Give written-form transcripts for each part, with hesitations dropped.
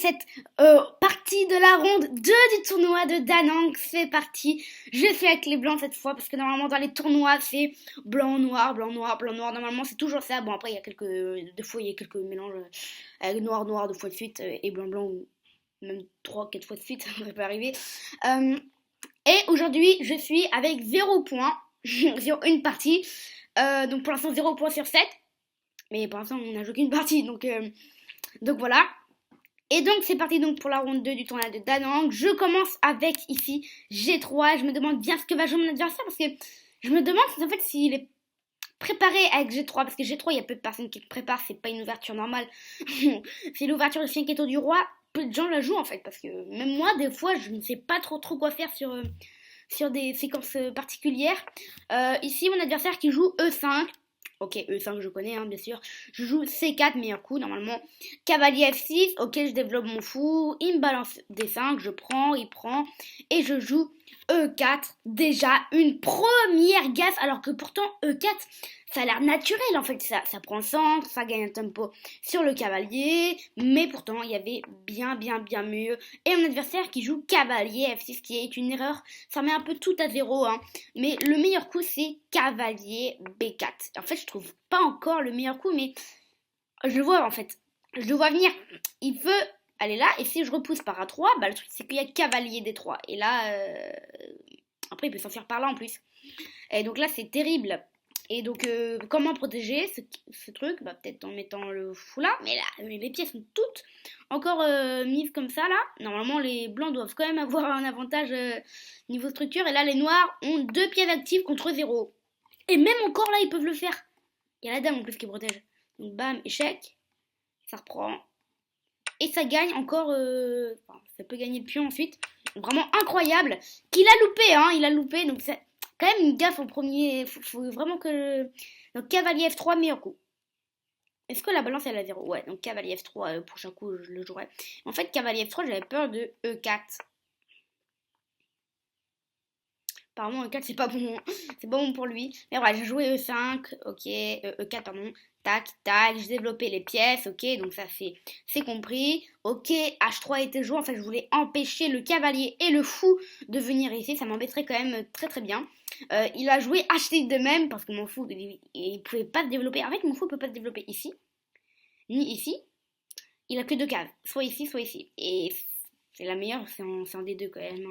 cette partie de la ronde 2 du tournoi de Danang. C'est parti. Je fais avec les blancs cette fois parce que normalement dans les tournois c'est blanc, noir, blanc, noir, blanc, noir. Normalement c'est toujours ça. Bon après il y a des fois il y a quelques mélanges avec noir, noir 2 fois de suite et blanc, blanc ou même 3, 4 fois de suite. Ça peut arriver. Et aujourd'hui je suis avec 0 points sur une partie. Donc pour l'instant 0 points sur 7. Mais pour l'instant on n'a joué qu'une partie donc voilà. Et donc c'est parti donc pour la ronde 2 du tournoi de Danang. Je commence avec ici G3. Je me demande bien ce que va jouer mon adversaire parce que je me demande en fait s'il est préparé avec G3 parce que G3 il y a peu de personnes qui le préparent, c'est pas une ouverture normale. C'est l'ouverture de 5 étoiles du roi. Peu de gens la jouent en fait parce que même moi des fois je ne sais pas trop quoi faire sur des séquences particulières. Ici mon adversaire qui joue E5. Ok, E5 je connais, hein, bien sûr. Je joue C4, meilleur coup, normalement. Cavalier F6, ok, je développe mon fou. Il me balance D5, je prends, il prend. Et je joue E4. Déjà, une première gaffe, alors que pourtant, E4, ça a l'air naturel, en fait. Ça prend le centre, ça gagne un tempo sur le cavalier. Mais pourtant, il y avait bien mieux. Et mon adversaire qui joue cavalier F6, qui est une erreur. Ça met un peu tout à zéro, hein. Mais le meilleur coup, c'est cavalier B4. En fait, je trouve pas encore le meilleur coup, mais je le vois, en fait. Je le vois venir. Il veut aller là, et si je repousse par A3, bah, le truc, c'est qu'il y a cavalier D3. Et là, après, il peut s'enfuir par là, en plus. Et donc là, c'est terrible. Et donc, comment protéger ce truc? Bah, peut-être en mettant le fou là. Mais là, les pièces sont toutes encore mises comme ça, là. Normalement, les blancs doivent quand même avoir un avantage niveau structure. Et là, les noirs ont 2 pièces actives contre 0. Et même encore là, ils peuvent le faire. Il y a la dame en plus qui protège. Donc, bam, échec. Ça reprend. Et ça gagne encore... Enfin, ça peut gagner le pion ensuite. Vraiment incroyable. Qu'il a loupé, hein. Il a loupé. Donc, c'est quand même une gaffe en premier. Faut vraiment que... Donc, cavalier F3, meilleur coup. Est-ce que la balance elle a 0? Ouais, donc cavalier F3, prochain coup, je le jouerai. En fait, cavalier F3, j'avais peur de E4. Apparemment, E4, c'est pas bon. C'est pas bon pour lui. Mais voilà, j'ai joué E5, ok, E4, pardon. Tac, tac, j'ai développé les pièces, ok, donc ça c'est compris. Ok, H3 était joué, en fait je voulais empêcher le cavalier et le fou de venir ici, ça m'embêterait quand même très bien. Il a joué H6 de même, parce que mon fou, il pouvait pas se développer. En fait, mon fou peut pas se développer ici, ni ici. Il a que 2 cases, soit ici, soit ici. Et c'est la meilleure, c'est en D2 quand même.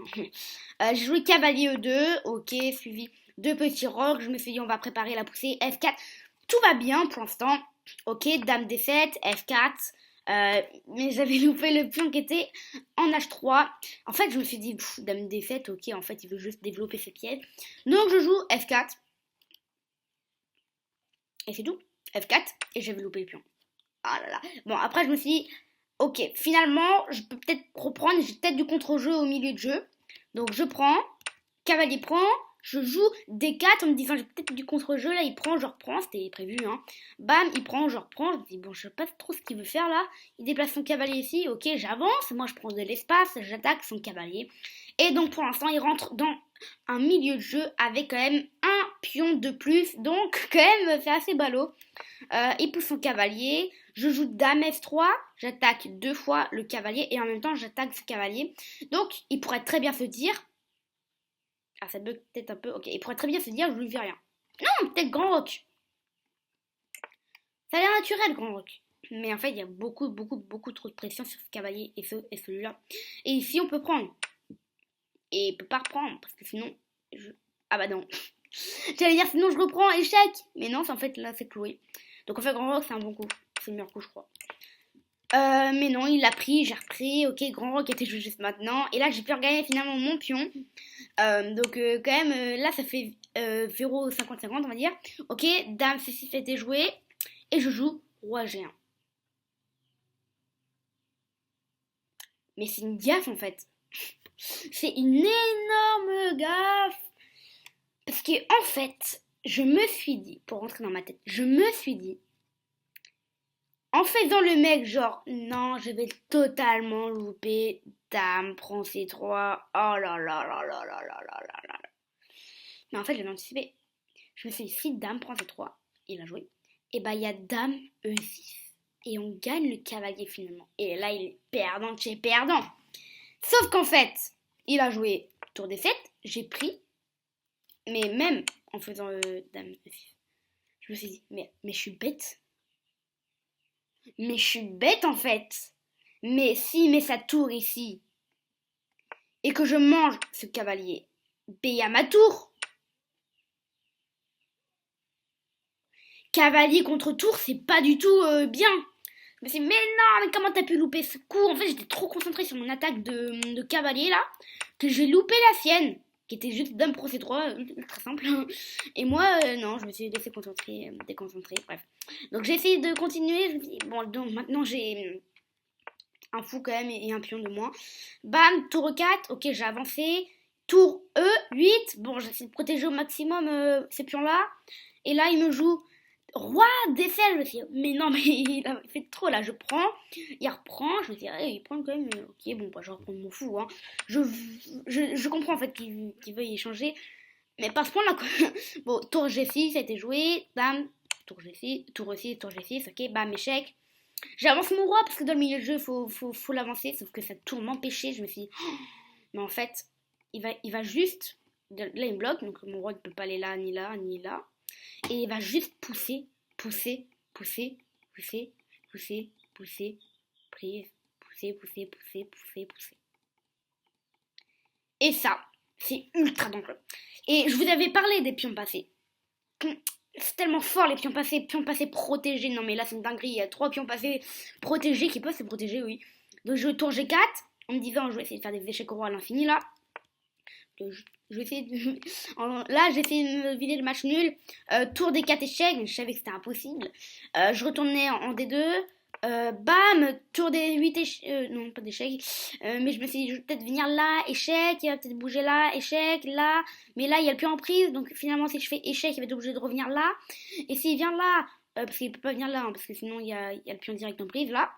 Hein. J'ai joué cavalier E2, ok, suivi de petits rocs. Je me suis dit, on va préparer la poussée F4. Tout va bien pour l'instant. Ok, dame D7, F4. Mais j'avais loupé le pion qui était en H3. En fait, je me suis dit, dame D7, ok, en fait, il veut juste développer ses pièces. Donc, je joue F4. Et c'est tout. F4. Et j'avais loupé le pion. Ah là là. Bon, après, je me suis dit, ok, finalement, je peux peut-être reprendre. J'ai peut-être du contre-jeu au milieu de jeu. Donc, je prends. Cavalier prend. Je joue D4 en me disant, j'ai peut-être du contre-jeu. Là, il prend, je reprends. C'était prévu, hein. Bam, il prend, je reprends. Je me dis, bon, je sais pas trop ce qu'il veut faire là. Il déplace son cavalier ici. Ok, j'avance. Moi, je prends de l'espace. J'attaque son cavalier. Et donc, pour l'instant, il rentre dans un milieu de jeu avec quand même un pion de plus. Donc, quand même, c'est assez ballot. Il pousse son cavalier. Je joue dame F3. J'attaque 2 fois le cavalier. Et en même temps, j'attaque ce cavalier. Donc, il pourrait très bien se dire... Ah, ça bug peut-être un peu. Ok, il pourrait très bien se dire, je lui fais rien. Non, peut-être grand roc. Ça a l'air naturel, grand roc. Mais en fait, il y a beaucoup trop de pression sur ce cavalier et celui-là. Et ici, on peut prendre. Et il peut pas reprendre, parce que sinon... Ah bah non. J'allais dire, sinon je reprends, échec. Mais non, en fait, là, c'est cloué. Donc en fait, grand roc, c'est un bon coup. C'est le meilleur coup, je crois. Mais non, il l'a pris, j'ai repris. Ok, grand roc était joué juste maintenant. Et là, j'ai pu regagner finalement mon pion. Donc quand même, là, ça fait 0,50-50, on va dire. Ok, dame C6 a été joué. Et je joue roi G1. Mais c'est une gaffe, en fait. C'est une énorme gaffe. Parce que, en fait, je me suis dit, pour rentrer dans ma tête, je me suis dit, en faisant le mec, genre, non, je vais totalement louper. Dame prend C3. Oh là là là là là là là là là. Mais en fait, j'avais anticipé. Je me suis dit, si dame prend C3, il a joué. Et bah, il y a dame E6. Et on gagne le cavalier finalement. Et là, il est perdant de chez perdant. Sauf qu'en fait, il a joué tour D7, j'ai pris. Mais même en faisant dame F6, je me suis dit, mais je suis bête. Mais je suis bête en fait. Mais s'il met sa tour ici, et que je mange ce cavalier, paye à ma tour. Cavalier contre tour, c'est pas du tout bien. Je me suis dit, mais non, mais comment t'as pu louper ce coup? En fait, j'étais trop concentrée sur mon attaque de cavalier là, que j'ai loupé la sienne, qui était juste dame pro C3, ultra simple. Et moi, non, je me suis laissée déconcentrer, bref. Donc j'ai essayé de continuer, je me suis dit, bon, donc maintenant j'ai un fou quand même et un pion de moins. Bam, tour E4, ok, j'ai avancé. Tour E8, bon, j'essaie de protéger au maximum ces pions-là. Et là, il me joue roi D7, je me suis dit, mais non, mais il a fait trop là, je prends, il reprend, je me dis, hey, il prend quand même, ok, bon, bah, je reprends mon fou, hein. Je comprends en fait qu'il veuille échanger, mais pas ce point-là, quoi. Bon, tour G6, ça a été joué, bam, tour G6, tour E6, tour G6, ok, bam, échec. J'avance mon roi parce que dans le milieu de jeu, faut l'avancer, sauf que ça tourne m'empêcher, je me suis dit, oh, mais en fait, il va juste, là il me bloque, donc mon roi ne peut pas aller là, ni là, ni là. Et il va juste pousser, pousser, pousser, pousser, pousser, pousser, prise, pousser, pousser, pousser, pousser, pousser. Et ça, c'est ultra dangereux. Et je vous avais parlé des pions passés. C'est tellement fort les pions passés protégés. Non mais là c'est une dinguerie, il y a 3 pions passés protégés qui peuvent se protéger, oui. Donc je tour G4 en me disant je vais essayer de faire des échecs au roi à l'infini là. Je vais essayer de... Là, j'ai essayé de me vider le match nul. Tour des 4 échecs, mais je savais que c'était impossible. Je retournais en D2. Bam, tour des 8 échecs. Non, pas d'échecs. Mais je me suis dit, je vais peut-être venir là, échec. Il va peut-être bouger là, échec, là. Mais là, il y a le pion en prise. Donc finalement, si je fais échec, il va être obligé de revenir là. Et s'il vient là, parce qu'il peut pas venir là, hein, parce que sinon, il y a le pion direct en prise là.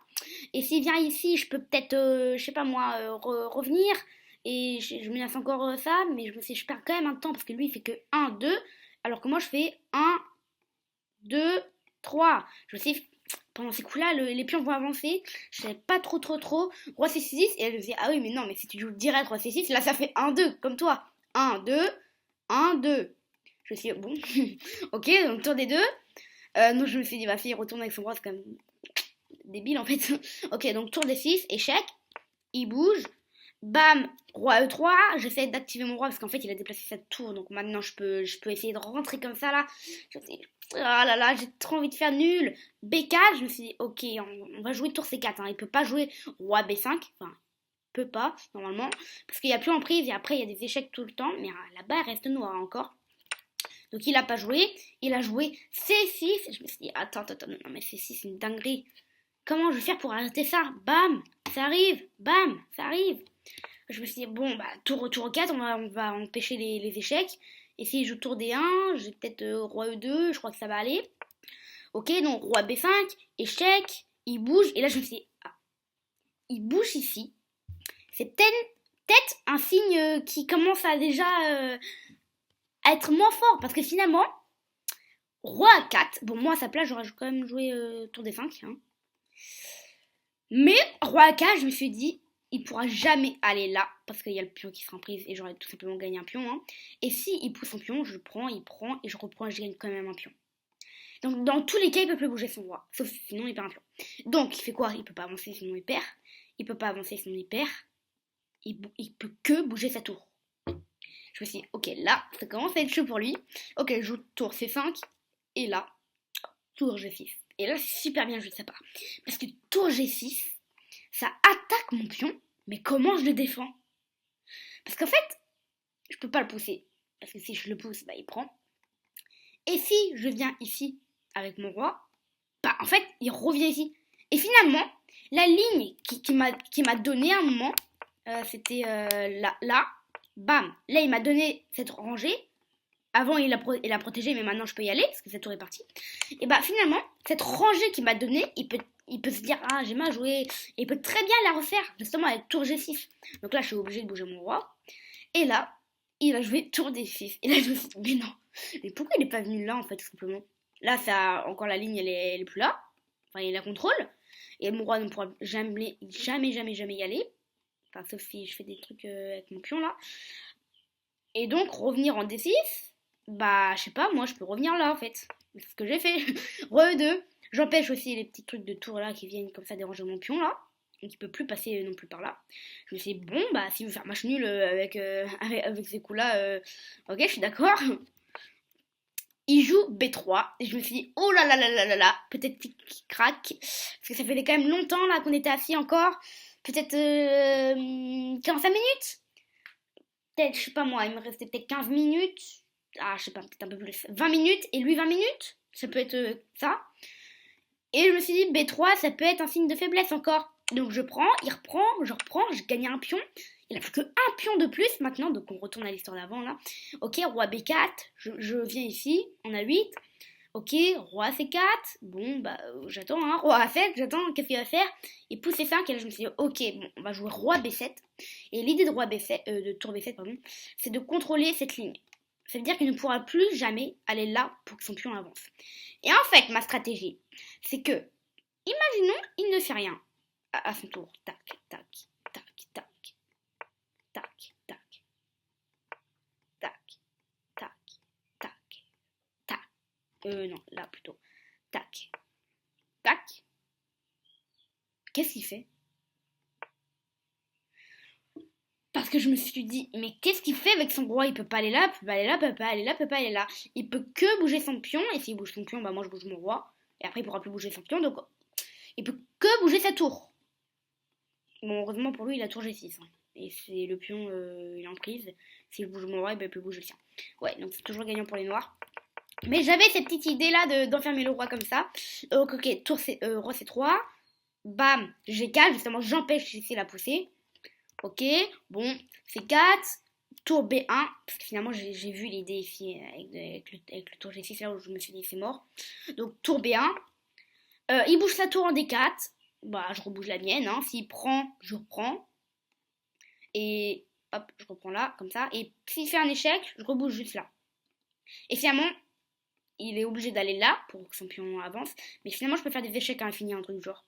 Et s'il vient ici, je peux peut-être, je sais pas moi, revenir. Et je menace encore ça, mais je perds quand même un temps parce que lui il fait que 1, 2, alors que moi je fais 1, 2, 3. Je me suis pendant ces coups-là, les pions vont avancer, je savais pas trop, roi C6, et elle me disait, ah oui, mais non, mais si tu joues direct roi C6, là ça fait 1, 2, comme toi. 1, 2, 1, 2. Je me suis dit, bon, ok, donc tour des deux. Donc je me suis dit, bah, si il retourne avec son roi, c'est quand même débile en fait. Ok, donc tour des 6, échec, il bouge. Bam, roi E3, j'essaie d'activer mon roi parce qu'en fait il a déplacé sa tour, donc maintenant je peux essayer de rentrer comme ça là. Ah là là, j'ai trop envie de faire nul. B4, je me suis dit ok, on va jouer tour C4, hein. Il peut pas jouer roi B5, enfin il peut pas normalement, parce qu'il y a plus en prise et après il y a des échecs tout le temps, mais là-bas il reste noir encore. Donc il a pas joué, il a joué C6, et je me suis dit attends, non mais C6 c'est une dinguerie. Comment je vais faire pour arrêter ça? Bam, ça arrive, bam, ça arrive. Je me suis dit, bon, bah, tour 4, on va empêcher les échecs. Et si je joue tour D1, j'ai peut-être roi E2, je crois que ça va aller. Ok, donc roi B5, échec, il bouge. Et là, je me suis dit, ah, il bouge ici. C'est peut-être un signe qui commence à déjà à être moins fort. Parce que finalement, roi A4, bon, moi à sa place, j'aurais quand même joué tour D5. Hein. Mais roi A4, je me suis dit, il pourra jamais aller là parce qu'il y a le pion qui sera en prise et j'aurais tout simplement gagné un pion. Hein. Et si il pousse son pion, je prends, il prend et je reprends et je gagne quand même un pion. Donc dans tous les cas, il peut plus bouger son roi, sauf sinon il perd un pion. Donc il fait quoi? Il peut pas avancer sinon il perd. Il peut pas avancer sinon il perd. Il peut que bouger sa tour. Je me suis dit, ok, là, ça commence à être chaud pour lui. Ok, je joue tour C5 et là, tour G6. Et là, c'est super bien joué de sa part. Parce que tour G6, ça attaque mon pion, mais comment je le défends? Parce qu'en fait, je peux pas le pousser. Parce que si je le pousse, bah il prend. Et si je viens ici avec mon roi, bah en fait, il revient ici. Et finalement, la ligne qui m'a donné un moment, c'était là, bam. Là, il m'a donné cette rangée. Avant, il a protégé, mais maintenant, je peux y aller, parce que cette tour est partie. Et bah finalement, cette rangée qu'il m'a donnée, il peut se dire, ah, j'ai mal joué. Et il peut très bien la refaire, justement, avec tour G6. Donc là, je suis obligée de bouger mon roi. Et là, il a joué tour D6. Et là, je me suis dit, mais non. Mais pourquoi il n'est pas venu là, en fait, tout simplement? Là, ça, encore la ligne, elle est plus là. Enfin, il la contrôle. Et mon roi ne pourra jamais y aller. Enfin, sauf si je fais des trucs avec mon pion là. Et donc, revenir en D6, bah, je sais pas, moi je peux revenir là en fait. C'est ce que j'ai fait. Re 2. J'empêche aussi les petits trucs de tour là qui viennent comme ça déranger mon pion là. Donc il peut plus passer non plus par là. Je me suis dit, bon, bah, s'il veut faire match nul avec ces coups là, ok, je suis d'accord. Il joue B3 et je me suis dit, oh là là là là là là, peut-être qu'il craque. Parce que ça fait quand même longtemps là qu'on était assis encore. Peut-être 45 minutes. Peut-être, je sais pas moi, il me restait peut-être 15 minutes. Ah, je sais pas, peut-être un peu plus. 20 minutes et lui 20 minutes. Ça peut être ça. Et je me suis dit, B3, ça peut être un signe de faiblesse encore. Donc je prends, il reprend, je reprends, je gagne un pion. Il n'a plus qu'un pion de plus maintenant, donc on retourne à l'histoire d'avant là. Ok, roi B4, je viens ici, on a 8. Ok, roi C4, bon bah j'attends, hein, roi A7, j'attends, qu'est-ce qu'il va faire? Il pousse C5 et là je me suis dit, ok, bon, on va jouer roi B7. Et l'idée de roi B7, de tour B7, pardon, c'est de contrôler cette ligne. Ça veut dire qu'il ne pourra plus jamais aller là pour que son pion avance. Et en fait, ma stratégie, c'est que, imaginons, il ne fait rien à son tour. Tac, tac, tac, tac, tac, tac, tac, tac, tac, tac. Non, là plutôt. Tac, tac. Qu'est-ce qu'il fait? Parce que je me suis dit, mais qu'est-ce qu'il fait avec son roi? Il peut pas aller là, peut pas aller là, peut pas aller là, peut pas aller là. Il peut que bouger son pion, et s'il bouge son pion, bah moi je bouge mon roi. Et après il pourra plus bouger son pion, donc il peut que bouger sa tour. Bon, heureusement pour lui, il a tour G6. Hein. Et c'est le pion, il est en prise. S'il bouge mon roi, il peut bouger le sien. Ouais, donc c'est toujours gagnant pour les noirs. Mais j'avais cette petite idée-là d'enfermer le roi comme ça. Donc, ok, tour roi C3. Bam, G4, justement, j'empêche G6 la pousser. Ok, bon, C4, tour B1, parce que finalement j'ai vu l'idée ici avec le tour G6, là où je me suis dit c'est mort. Donc tour B1, il bouge sa tour en D4, bah je rebouge la mienne, hein. S'il prend, je reprends. Et hop, je reprends là, comme ça. Et s'il fait un échec, je rebouge juste là. Et finalement, il est obligé d'aller là pour que son pion avance. Mais finalement, je peux faire des échecs à l'infini, un truc du genre.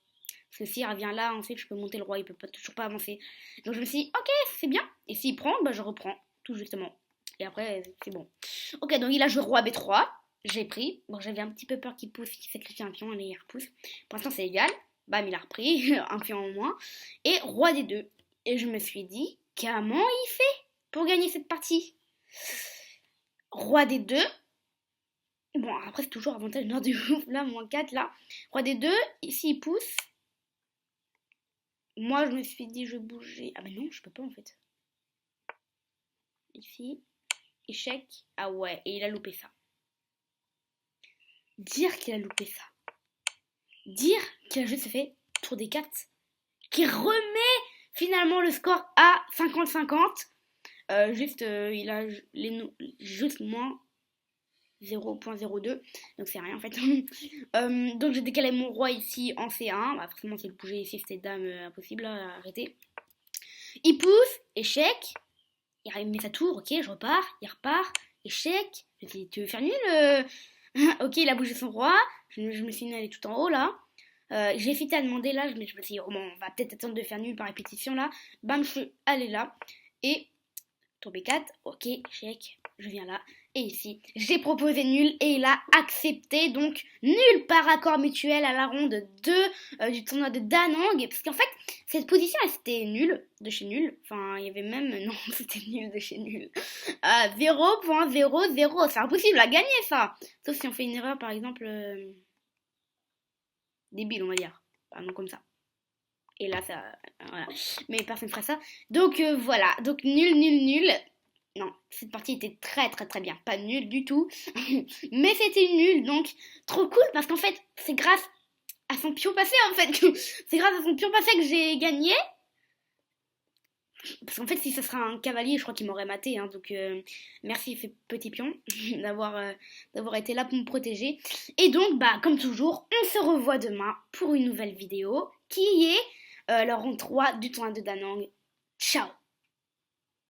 Parce que s'il revient là, ensuite je peux monter le roi, il peut toujours pas avancer. Donc je me suis dit, ok, c'est bien. Et s'il prend, bah je reprends, tout justement. Et après, c'est bon. Ok, donc il a joué roi B3, j'ai pris. Bon, j'avais un petit peu peur qu'il pousse, qu'il sacrifie un pion, mais il repousse. Pour l'instant, c'est égal. Bam, il a repris, un pion en moins. Et roi D2. Et je me suis dit, comment il fait pour gagner cette partie? Roi D2. Bon, après, c'est toujours avantage nord du ouf. Là, moins 4, là. Roi D2, ici, il pousse. Moi, je me suis dit, je vais bouger. Ah, mais non, je peux pas en fait. Ici, échec. Ah ouais, et il a loupé ça. Dire qu'il a loupé ça. Dire qu'il a juste fait tour des 4. Qui remet finalement le score à 50-50. Il a juste moins 0.02, donc c'est rien en fait. Donc j'ai décalé mon roi ici en C1. Bah, forcément, si je bougeais ici, c'était dame impossible à arrêter. Il pousse, échec. Il met sa tour, ok, je repars. Il repart, échec. Je me dis, tu veux faire nul? Ok, il a bougé son roi. Je me suis mis à aller tout en haut là. J'ai hésité à demander là, mais je me suis dit, oh, bon, on va peut-être attendre de faire nul par répétition là. Bam, je suis allée là. Et tour B4, ok, échec. Je viens là. Et ici, j'ai proposé nul et il a accepté. Donc, nul par accord mutuel à la ronde 2 du tournoi de Da Nang. Parce qu'en fait, cette position, elle c'était nul de chez nul. Enfin, il y avait même... Non, c'était nul de chez nul. 0.00. C'est impossible à gagner, ça. Sauf si on fait une erreur, par exemple... débile, on va dire. Pardon, comme ça. Et là, ça... Voilà. Mais personne ne fera ça. Donc, voilà. Donc, nul. Non, cette partie était très bien, pas nulle du tout, mais c'était nul, donc trop cool parce qu'en fait c'est grâce à son pion passé c'est grâce à son pion passé que j'ai gagné, parce qu'en fait si ce serait un cavalier je crois qu'il m'aurait maté, hein, donc merci petit pion d'avoir été là pour me protéger, et donc bah comme toujours on se revoit demain pour une nouvelle vidéo qui est le rang 3 du tournoi de Da Nang. Ciao.